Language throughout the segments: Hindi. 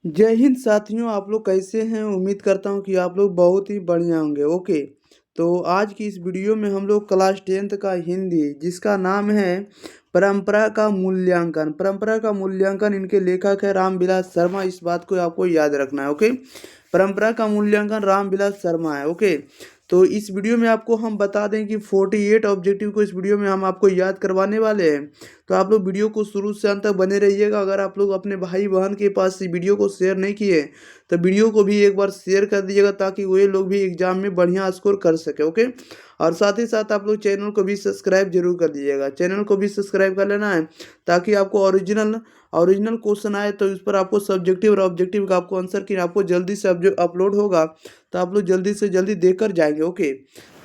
जय हिंद साथियों, आप लोग कैसे हैं? उम्मीद करता हूँ कि आप लोग बहुत ही बढ़िया होंगे। ओके, तो आज की इस वीडियो में हम लोग क्लास 10th का हिंदी जिसका नाम है परंपरा का मूल्यांकन। परंपरा का मूल्यांकन, इनके लेखक है रामविलास शर्मा। इस बात को आपको याद रखना है। ओके, परंपरा का मूल्यांकन रामविलास शर्मा है। ओके, तो इस वीडियो में आपको हम बता दें कि 48 ऑब्जेक्टिव को इस वीडियो में हम आपको याद करवाने वाले हैं। तो आप लोग वीडियो को शुरू से अंत तक बने रहिएगा। अगर आप लोग अपने भाई बहन के पास इस वीडियो को शेयर नहीं किए तो वीडियो को भी एक बार शेयर कर दीजिएगा, ताकि वे लोग भी एग्जाम में बढ़िया स्कोर कर सके। ओके, और साथ ही साथ आप लोग चैनल को भी सब्सक्राइब जरूर कर दीजिएगा। चैनल को भी सब्सक्राइब कर लेना है, ताकि आपको ओरिजिनल ओरिजिनल क्वेश्चन आए तो इस पर आपको सब्जेक्टिव और ऑब्जेक्टिव का आपको आंसर की आपको जल्दी से अपलोड होगा, तो आप लोग जल्दी से जल्दी देकर जाएंगे। ओके,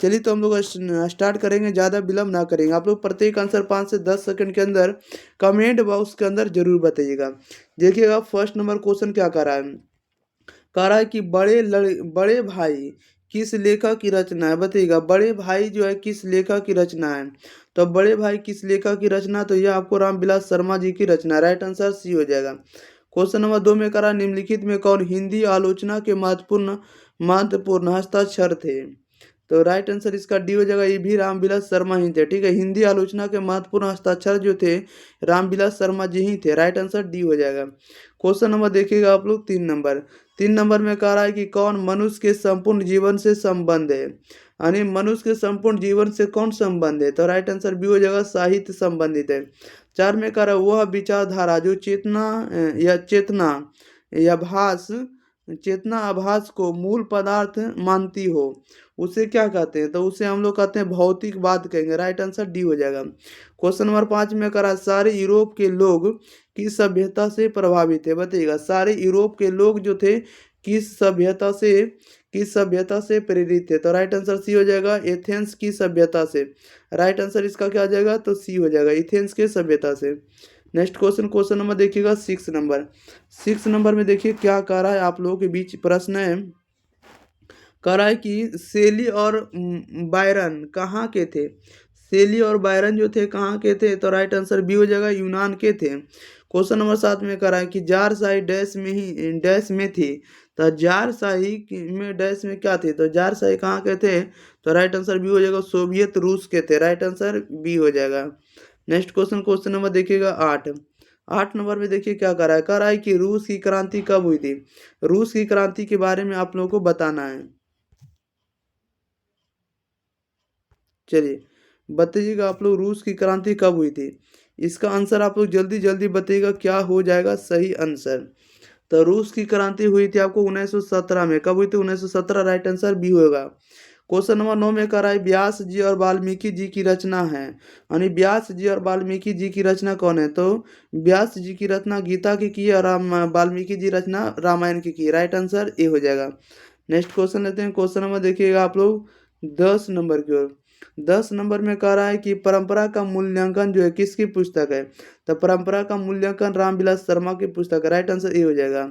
चलिए तो हम लोग स्टार्ट करेंगे, ज़्यादा विलम्ब ना करेंगे। आप लोग प्रत्येक आंसर 5 से 10 सेकंड के अंदर कमेंट बॉक्स के अंदर जरूर बताइएगा। देखिएगा फर्स्ट नंबर क्वेश्चन क्या कर रहा है। कह रहा है कि बड़े भाई किस लेखक की रचना है? बताइएगा, बड़े भाई जो है किस लेखक की रचना है? तो बड़े भाई किस लेखक की रचना, तो यह आपको रामविलास शर्मा जी की रचना है। राइट आंसर सी हो जाएगा। क्वेश्चन नंबर 2 में करा, निम्नलिखित में कौन हिंदी आलोचना के महत्वपूर्ण महत्वपूर्ण हस्ताक्षर थे? तो राइट आंसर इसका डी हो जाएगा। ये भी रामविलास शर्मा ही थे। ठीक है, हिंदी आलोचना के महत्वपूर्ण हस्ताक्षर जो थे रामविलास शर्मा जी ही थे। राइट आंसर डी हो जाएगा। क्वेश्चन नंबर देखिएगा आप लोग 3 नंबर। 3 नंबर में कह रहा है कि कौन मनुष्य के संपूर्ण जीवन से संबंध है? यानी मनुष्य के संपूर्ण जीवन से कौन संबंध है? तो राइट आंसर बी हो जाएगा, साहित्य संबंधित है। 4 में कह रहा है वह विचारधारा जो चेतना आभास को मूल पदार्थ मानती हो, उसे क्या कहते हैं? तो उसे हम लोग कहते हैं भौतिकवाद कहेंगे। राइट आंसर डी हो जाएगा। क्वेश्चन नंबर 5 में करा, सारे यूरोप के लोग किस सभ्यता से प्रभावित है? बताइएगा, सारे यूरोप के लोग जो थे किस सभ्यता से प्रेरित थे? तो राइट आंसर सी हो जाएगा, एथेंस की सभ्यता से। राइट आंसर इसका क्या आ जाएगा? तो सी हो जाएगा, एथेंस के सभ्यता से। नेक्स्ट क्वेश्चन नंबर देखिएगा 6 नंबर। 6 नंबर में देखिए क्या कह रहा है, आप लोगों के बीच प्रश्न है। कह रहा है कि शेली और बायरन कहाँ के थे? शेली और बायरन जो थे कहाँ के थे? तो राइट आंसर बी हो जाएगा, यूनान के थे। क्वेश्चन नंबर 7 में कह रहा है कि जार शाही डैश में थी। तो जार शाही में डैश में क्या थे? तो जार शाही कहाँ के थे? तो राइट आंसर बी हो जाएगा, सोवियत रूस के थे। राइट आंसर बी हो जाएगा। नेक्स्ट क्वेश्चन नंबर देखिएगा 8। 8 नंबर में देखिए क्या कह रहा है कि रूस की क्रांति कब हुई थी? रूस की क्रांति के बारे में आप लोगों को बताना है। चलिए बताइएगा आप लोग, रूस की क्रांति कब हुई थी? इसका आंसर आप लोग जल्दी जल्दी बताइएगा, क्या हो जाएगा सही आंसर। तो रूस की क्रांति हुई थी आपको 1917 में। कब हुई थी? 1917। राइट आंसर बी होगा। क्वेश्चन नंबर 9 में कह रहा है व्यास जी और वाल्मीकि जी की रचना है। यानी व्यास जी और वाल्मीकि जी की रचना कौन है? तो व्यास जी की रचना गीता की है, और वाल्मीकि जी रचना रामायण की है। राइट आंसर ए हो जाएगा। नेक्स्ट क्वेश्चन लेते हैं। क्वेश्चन नंबर देखिएगा आप लोग 10 नंबर की ओर। 10 नंबर में कह रहा है कि परंपरा का मूल्यांकन जो है किसकी पुस्तक है? तो परंपरा का मूल्यांकन रामविलास शर्मा की पुस्तक है। राइट आंसर ए हो जाएगा।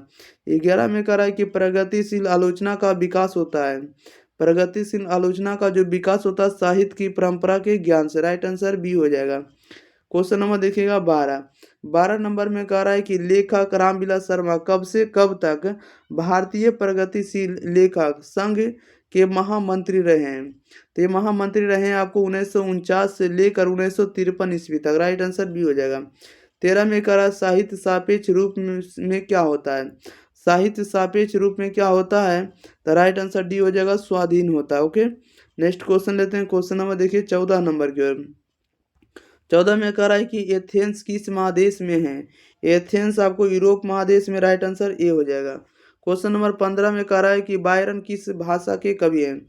11 में कह रहा है कि प्रगतिशील आलोचना का विकास होता है। प्रगतिशील आलोचना का जो विकास होता है साहित्य की परंपरा के ज्ञान से। राइट आंसर बी हो जाएगा। क्वेश्चन नंबर देखिएगा 12। 12 नंबर में कह रहा है कि लेखक रामविलास शर्मा कब से कब तक भारतीय प्रगतिशील लेखक संघ के महामंत्री रहे हैं? तो ये महामंत्री रहे हैं आपको 1949 से लेकर 1953 ईस्वी तक। राइट आंसर बी हो जाएगा। 13 में कह रहा है साहित्य सापेक्ष रूप में क्या होता है? साहित्य सापेक्ष रूप में क्या होता है? तो राइट आंसर डी हो जाएगा, स्वाधीन होता है। ओके, नेक्स्ट क्वेश्चन लेते हैं। क्वेश्चन नंबर देखिए 14 नंबर की ओर। 14 में कह रहा है कि एथेंस किस महादेश में है? एथेंस आपको यूरोप महादेश में। राइट आंसर ए हो जाएगा। क्वेश्चन नंबर 15 में कह रहा है कि बायरन किस भाषा के कवि हैं?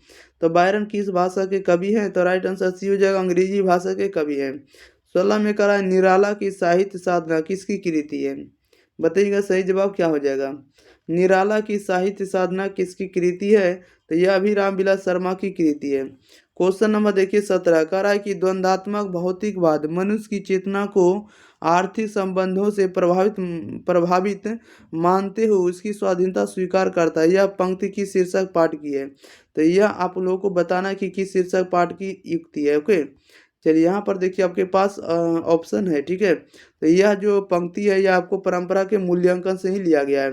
तो बायरन किस भाषा के कवि हैं? तो राइट आंसर सी हो जाएगा, अंग्रेजी भाषा के कवि हैं। 16 में कह रहा है निराला की साहित्य साधना किसकी कृति है? बताइएगा सही जवाब क्या हो जाएगा। निराला की साहित्य साधना किसकी कृति है? तो यह भी रामविलास शर्मा की कृति है। क्वेश्चन नंबर देखिए 17। कह रहा है कि द्वंद्वात्मक भौतिकवाद मनुष्य की चेतना को आर्थिक संबंधों से प्रभावित मानते हुए उसकी स्वाधीनता स्वीकार करता है। यह पंक्ति की शीर्षक पाठ की है। तो यह आप लोगों को बताना है कि किस शीर्षक पाठ की युक्ति है। ओके, चलिए यहाँ पर देखिए आपके पास ऑप्शन है। ठीक है, तो यह जो पंक्ति है यह आपको परंपरा के मूल्यांकन से ही लिया गया है।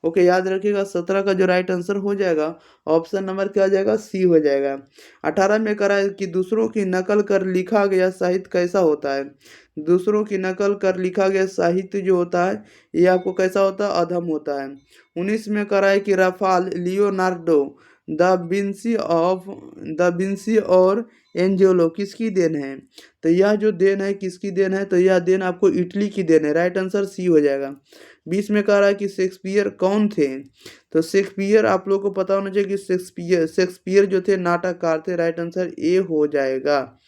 ओके, याद रखिएगा 17 का जो राइट आंसर हो जाएगा ऑप्शन नंबर क्या हो जाएगा, सी हो जाएगा। 18 में करा है कि दूसरों की नकल कर लिखा गया साहित्य कैसा होता है। दूसरों की नकल कर लिखा गया साहित्य जो होता है ये आपको कैसा होता है, अधम होता है। 19 में करा है कि राफाल लियोनार्डो द विंसी और एंजेलो किसकी देन है। तो यह जो देन है किसकी देन है, तो यह देन आपको इटली की देन है, राइट आंसर सी हो जाएगा। 20 में कह रहा है कि शेक्सपियर कौन थे। तो शेक्सपियर आप लोग को पता होना चाहिए कि शेक्सपियर जो थे नाटककार थे, राइट आंसर ए हो जाएगा।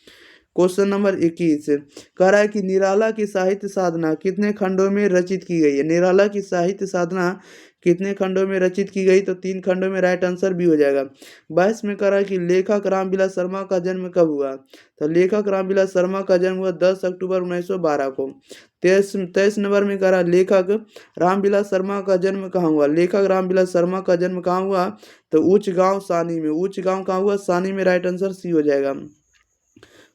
क्वेश्चन नंबर 21 कह रहा है कि निराला की साहित्य साधना कितने खंडों में रचित की गई है। निराला की साहित्य साधना कितने खंडों में रचित की गई, तो 3 खंडों में, राइट आंसर भी हो जाएगा। 22 में कह रहा है कि लेखक रामविलास शर्मा का जन्म कब हुआ। तो लेखक रामविलास शर्मा का जन्म हुआ 10 अक्टूबर 1912 को। 23 नंबर में कह रहा है लेखक रामविलास शर्मा का जन्म कहाँ हुआ। लेखक रामविलास शर्मा का जन्म कहाँ हुआ, तो उच्च गांव सानी में। उच्च गांव कहाँ हुआ, सानी में, राइट आंसर सी हो जाएगा।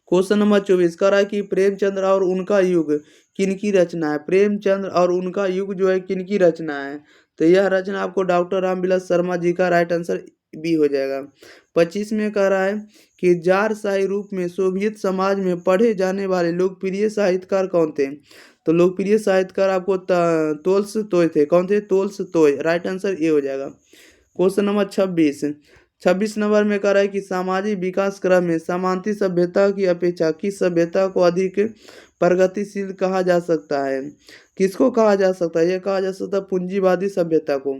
क्वेश्चन नंबर 24 कह रहा है कि प्रेमचंद्र और उनका युग किनकी रचना है। प्रेमचंद्र और उनका युग जो है किनकी रचना है, तो यह रचना आपको डॉक्टर रामविलास शर्मा जी का, राइट आंसर बी हो जाएगा। 25 में कह रहा है कि जारशाही रूप में सोवियत समाज में पढ़े जाने वाले लोकप्रिय साहित्यकार कौन थे। तो लोकप्रिय साहित्यकार आपको तोल्स्टॉय थे। कौन थे, तोल्स्टॉय, राइट आंसर ए हो जाएगा। क्वेश्चन नंबर 26 नंबर में कह रहा है कि सामाजिक विकास क्रम में समांती सभ्यता की अपेक्षा किस सभ्यता को अधिक प्रगतिशील कहा जा सकता है। किसको कहा जा सकता है, यह कहा जा सकता है पूंजीवादी सभ्यता को।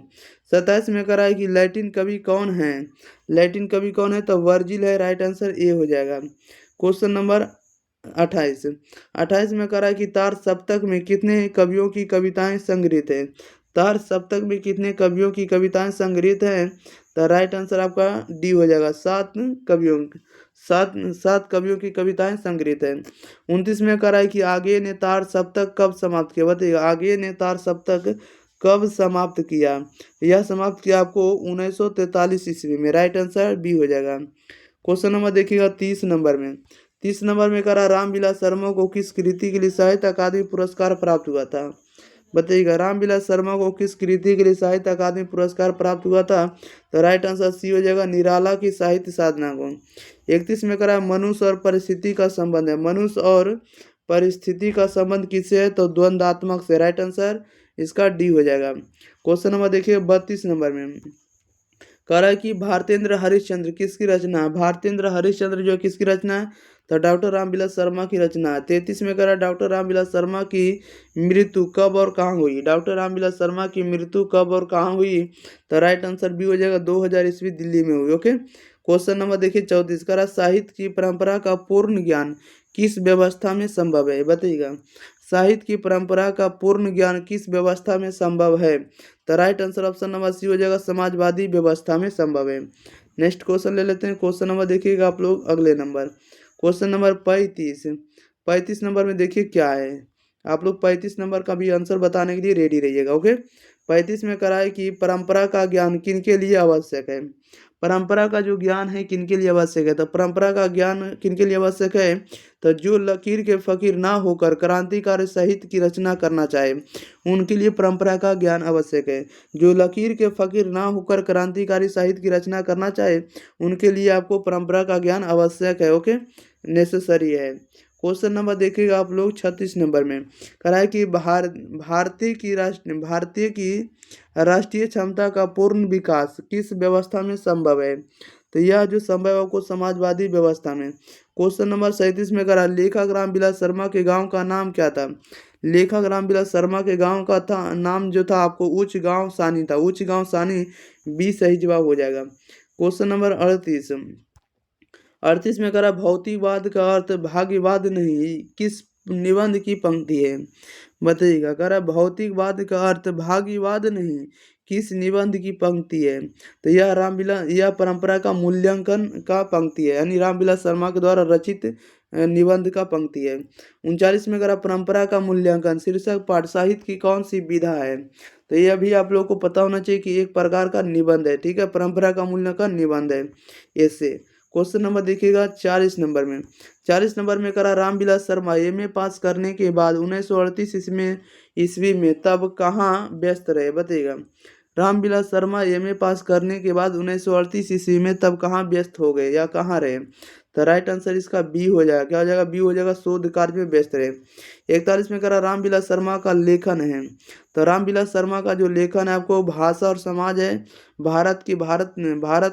27 में कह रहा है कि लैटिन कवि कौन है। लैटिन कवि कौन है, तो वर्जिल है, राइट आंसर ए हो जाएगा। क्वेश्चन नंबर 28 में कह रहा है कि तार सप्तक में कितने कवियों की कविताएं संग्रहित है। तार सप्तक में कितने कवियों की कविताएं संग्रहित हैं, तो राइट आंसर आपका डी हो जाएगा। सात कवियों की कविताएं संग्रहित हैं। 29 में कह रहा है कि आगे ने तार सप्तक कब समाप्त किया, बताइएगा आगे ने तार सप्तक कब समाप्त किया। यह समाप्त किया आपको 1943 ईस्वी में, राइट आंसर बी हो जाएगा। क्वेश्चन नंबर देखिएगा 30 नंबर में कह रहा रामविलास शर्मा को किस कृति के लिए साहित्य अकादमी पुरस्कार प्राप्त हुआ था। बताइएगा रामविलास शर्मा को किस कृति के लिए साहित्य अकादमी पुरस्कार प्राप्त हुआ था, तो राइट आंसर सी हो जाएगा, निराला की साहित्य साधना को। 31 में कह रहा है मनुष्य और परिस्थिति का संबंध है। मनुष्य और परिस्थिति का संबंध किससे है, तो द्वंद्वात्मक से, राइट आंसर इसका डी हो जाएगा। क्वेश्चन नंबर देखिए 32 नंबर में कह रहा है कि भारतेंद्र हरिश्चंद्र किसकी रचना है। भारतेंद्र हरिश्चंद्र जो किसकी रचना है, तो डॉक्टर रामविलास शर्मा की रचना है। 33 में कह रहा है डॉक्टर रामविलास शर्मा की मृत्यु कब और कहाँ हुई। डॉक्टर रामविलास शर्मा की मृत्यु कब और कहाँ हुई, तो राइट आंसर बी हो जाएगा, 2000 ईस्वी दिल्ली में हुई। ओके, क्वेश्चन नंबर देखिए 34 कह रहा है साहित्य की परंपरा का पूर्ण ज्ञान किस व्यवस्था में संभव है। बताइएगा साहित्य की परंपरा का पूर्ण ज्ञान किस व्यवस्था में संभव है, तो right answer option number c हो जाएगा, समाजवादी व्यवस्था में संभव है। नेक्स्ट क्वेश्चन ले लेते हैं। क्वेश्चन नंबर देखिएगा आप लोग अगले नंबर, क्वेश्चन नंबर 35 नंबर में देखिए क्या है। आप लोग 35 नंबर का भी आंसर बताने के लिए रेडी रहिएगा। ओके, 35 में करा है कि परंपरा का ज्ञान किन के लिए आवश्यक है। परंपरा का जो ज्ञान है किन के लिए आवश्यक है, तो परंपरा का ज्ञान किन के लिए आवश्यक है, तो जो लकीर के फकीर ना होकर क्रांतिकारी साहित्य की रचना करना चाहे उनके लिए परंपरा का ज्ञान आवश्यक है। जो लकीर के फकीर ना होकर क्रांतिकारी साहित्य की रचना करना चाहे उनके लिए आपको परंपरा का ज्ञान आवश्यक है। ओके, नेसेसरी है। क्वेश्चन नंबर देखिएगा आप लोग 36 नंबर में कहा है कि भारतीय की राष्ट्रीय क्षमता का पूर्ण विकास किस व्यवस्था में संभव है, तो यह जो संभव है आपको समाजवादी व्यवस्था में। क्वेश्चन नंबर 37 में करा लेखक रामविलास शर्मा के गांव का नाम क्या था। लेखक रामविलास शर्मा के गांव का था नाम जो था आपको उच्च गांव सानी था। उच्च गांव सानी बी सही जवाब हो जाएगा। क्वेश्चन नंबर 38 में करा भौतिकवाद का अर्थ भाग्यवाद नहीं किस निबंध की पंक्ति है। बताइएगा कह रहा भौतिकवाद का अर्थ भाग्यवाद नहीं किस निबंध की पंक्ति है, तो यह परंपरा का मूल्यांकन का पंक्ति है, यानी रामविलास शर्मा के द्वारा रचित निबंध का पंक्ति है। 39 में कह रहा परंपरा का मूल्यांकन शीर्षक पाठ साहित्य की कौन सी विधा है, तो यह भी आप लोगों को पता होना चाहिए कि एक प्रकार का निबंध है। ठीक है, परंपरा का मूल्यांकन निबंध है ऐसे। क्वेश्चन नंबर देखिएगा 40 नंबर में करा रामविलास शर्मा एमए पास करने के बाद 1938 ईस्वी में तब कहाँ व्यस्त रहे। बताइएगा रामविलास शर्मा एमए पास करने के बाद 1938 ईस्वी में तब कहाँ व्यस्त हो गए या कहाँ रहे? तो राइट आंसर इसका बी हो जाएगा। क्या हो जाएगा? बी हो जाएगा, शोध कार्य में व्यस्त रहे। 41 में करा रामविलास शर्मा का लेखन है। तो रामविलास शर्मा का जो लेखन है आपको भाषा और समाज है, भारत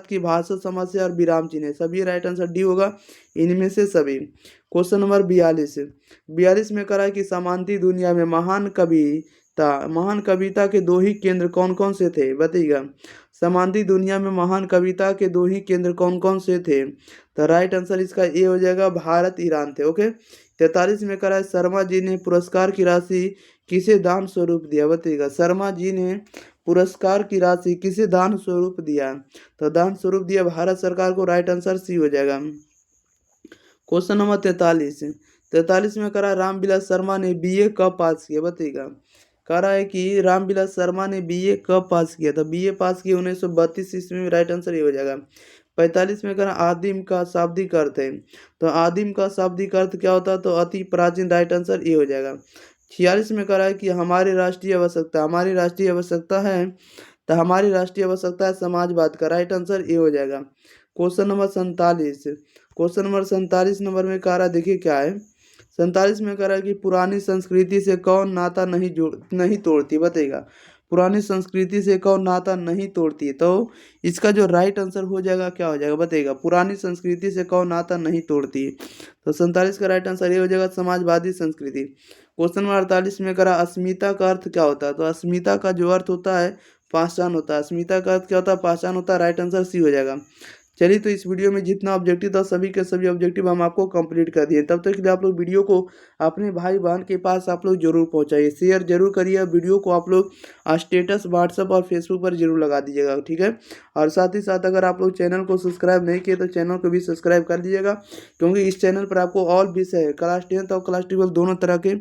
की भाषा समस्या और विराम चिन्ह है। सभी राइट आंसर डी होगा इनमें से सभी। क्वेश्चन नंबर 42 में करा कि समांती दुनिया में महान कविता के दो ही केंद्र कौन कौन से थे? बताइएगा। समांती दुनिया में महान कविता के दो ही केंद्र कौन कौन से थे? तो राइट आंसर इसका ए हो जाएगा, भारत ईरान थे। ओके। 43 में करा है शर्मा जी ने पुरस्कार की राशि किसे दान स्वरूप दिया? बताइएगा। शर्मा जी ने पुरस्कार की राशि किसे दान स्वरूप दिया? तो दान स्वरूप दिया भारत सरकार को। राइट आंसर सी हो जाएगा। क्वेश्चन नंबर 43 में करा रामविलास शर्मा ने बीए कब पास किया? बताइएगा। कह रहा है कि रामविलास शर्मा ने बीए कब पास किया? तो बीए पास किया 1932 ईस्वी में। राइट आंसर ये हो जाएगा। 45 में करा आदिम का शाब्दिक अर्थ है। तो आदिम का शाब्दिक अर्थ क्या होता है? तो अति प्राचीन। राइट आंसर ये हो जाएगा। 46 में करा है कि हमारी राष्ट्रीय आवश्यकता है। तो हमारी राष्ट्रीय आवश्यकता है समाजवाद का। राइट आंसर ये हो जाएगा। क्वेश्चन नंबर 47 नंबर में कह रहा है, देखिए क्या है। 47 में कह रहा है कि पुरानी संस्कृति से कौन नाता नहीं तोड़ती? बताइएगा। पुरानी संस्कृति से कौन नाता नहीं तोड़ती? तो इसका जो राइट आंसर हो जाएगा क्या हो जाएगा? बताइएगा। पुरानी संस्कृति से कौन नाता नहीं तोड़ती? तो 47 का राइट आंसर ये हो जाएगा, समाजवादी संस्कृति। क्वेश्चन नंबर 48 में करा अस्मिता का अर्थ क्या होता है? तो अस्मिता का जो अर्थ होता है पहचान होता है। अस्मिता का अर्थ क्या होता है? पहचान होता है। राइट आंसर सी हो जाएगा। चलिए, तो इस वीडियो में जितना ऑब्जेक्टिव था सभी के सभी ऑब्जेक्टिव हम आपको कंप्लीट कर दिए। तब तक के लिए आप लोग वीडियो को अपने भाई बहन के पास आप लोग जरूर पहुंचाइए, शेयर जरूर करिए। वीडियो को आप लोग स्टेटस व्हाट्सएप और फेसबुक पर जरूर लगा दीजिएगा, ठीक है। और साथ ही साथ अगर आप लोग चैनल को सब्सक्राइब नहीं किए तो चैनल को भी सब्सक्राइब कर दीजिएगा, क्योंकि इस चैनल पर आपको ऑल विषय क्लास 10th और क्लास 12 दोनों तरह के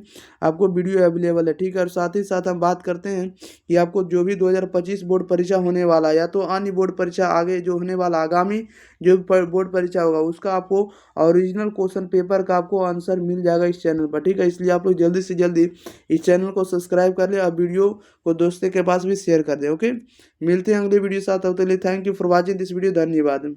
आपको वीडियो अवेलेबल है, ठीक है। और साथ ही साथ हम बात करते हैं कि आपको जो भी 2025 बोर्ड परीक्षा होने वाला है या तो अन्य बोर्ड परीक्षा आगे जो होने वाला आगामी जो बोर्ड परीक्षा होगा उसका आपको ओरिजिनल क्वेश्चन पेपर का आपको आंसर मिल जाएगा इस चैनल पर, ठीक है। इसलिए आप लोग जल्दी से जल्दी इस चैनल को सब्सक्राइब कर ले और वीडियो को दोस्तों के पास भी शेयर कर दें। ओके, मिलते हैं अगले वीडियो साथ। तब तक के लिए thank you for watching this video. धन्यवाद।